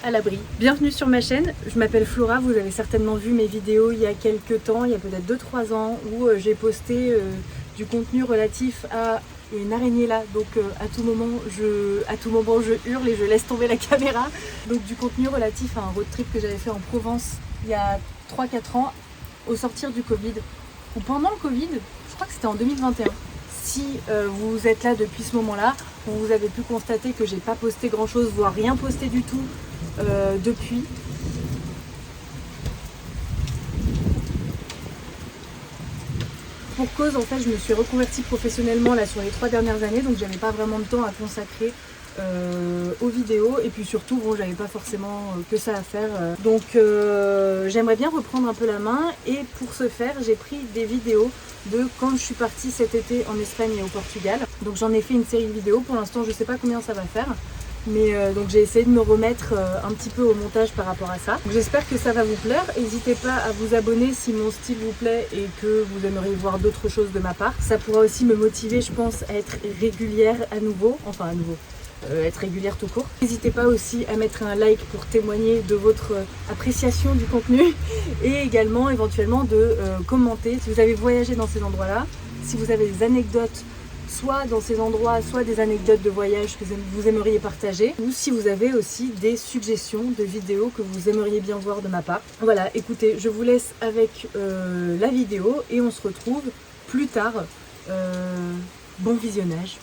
à l'abri. Bienvenue sur ma chaîne, je m'appelle Flora, vous avez certainement vu mes vidéos il y a quelques temps, il y a peut-être 2-3 ans, où j'ai posté du contenu relatif à une araignée là, donc à tout moment je hurle et je laisse tomber la caméra. Donc du contenu relatif à un road trip que j'avais fait en Provence il y a 3-4 ans, au sortir du Covid, ou pendant le Covid, je crois que c'était en 2021. Si vous êtes là depuis ce moment-là, vous avez pu constater que j'ai pas posté grand chose, voire rien posté du tout depuis. Pour cause, en fait, je me suis reconvertie professionnellement là sur les 3 dernières années, donc j'avais pas vraiment de temps à consacrer aux vidéos, et puis surtout, bon, j'avais pas forcément que ça à faire. Donc j'aimerais bien reprendre un peu la main, et pour ce faire, j'ai pris des vidéos de quand je suis partie cet été en Espagne et au Portugal. Donc j'en ai fait une série de vidéos, pour l'instant je sais pas combien ça va faire. Mais donc j'ai essayé de me remettre un petit peu au montage par rapport à ça. J'espère que ça va vous plaire. N'hésitez pas à vous abonner si mon style vous plaît et que vous aimeriez voir d'autres choses de ma part. Ça pourra aussi me motiver, je pense, à être régulière à nouveau. Enfin à nouveau. Être régulière tout court. N'hésitez pas aussi à mettre un like pour témoigner de votre appréciation du contenu et également éventuellement de commenter si vous avez voyagé dans ces endroits-là, si vous avez des anecdotes soit dans ces endroits, soit des anecdotes de voyage que vous aimeriez partager, ou si vous avez aussi des suggestions de vidéos que vous aimeriez bien voir de ma part. Voilà, écoutez, je vous laisse avec la vidéo et on se retrouve plus tard. Bon visionnage.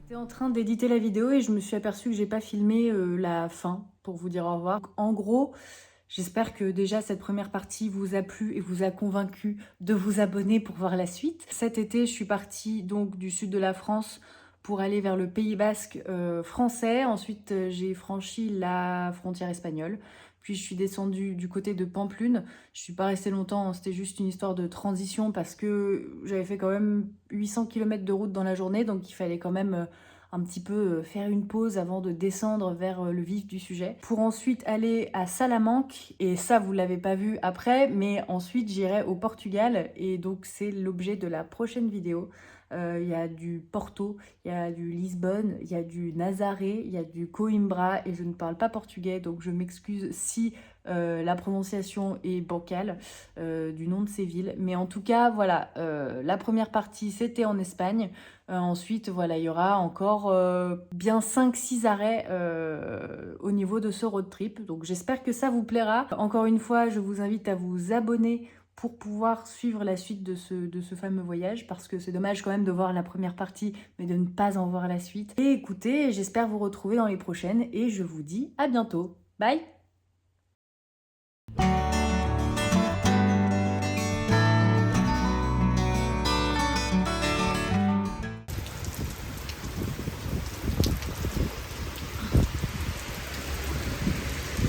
J'étais en train d'éditer la vidéo et je me suis aperçue que j'ai pas filmé la fin pour vous dire au revoir. En gros, j'espère que déjà cette première partie vous a plu et vous a convaincu de vous abonner pour voir la suite. Cet été, je suis partie donc du sud de la France pour aller vers le Pays Basque français. Ensuite, j'ai franchi la frontière espagnole. Puis je suis descendue du côté de Pampelune. Je suis pas restée longtemps, c'était juste une histoire de transition parce que j'avais fait quand même 800 km de route dans la journée, donc il fallait quand même un petit peu faire une pause avant de descendre vers le vif du sujet. Pour ensuite aller à Salamanque, et ça vous l'avez pas vu après, mais ensuite j'irai au Portugal, et donc c'est l'objet de la prochaine vidéo. Il y a du Porto, il y a du Lisbonne, il y a du Nazaré, il y a du Coimbra, et je ne parle pas portugais, donc je m'excuse si la prononciation est bancale du nom de ces villes. Mais en tout cas, voilà, la première partie, c'était en Espagne. Ensuite, voilà, il y aura encore bien 5-6 arrêts au niveau de ce road trip. Donc j'espère que ça vous plaira. Encore une fois, je vous invite à vous abonner pour pouvoir suivre la suite de ce fameux voyage, parce que c'est dommage quand même de voir la première partie mais de ne pas en voir la suite. Et écoutez, j'espère vous retrouver dans les prochaines et je vous dis à bientôt. Bye!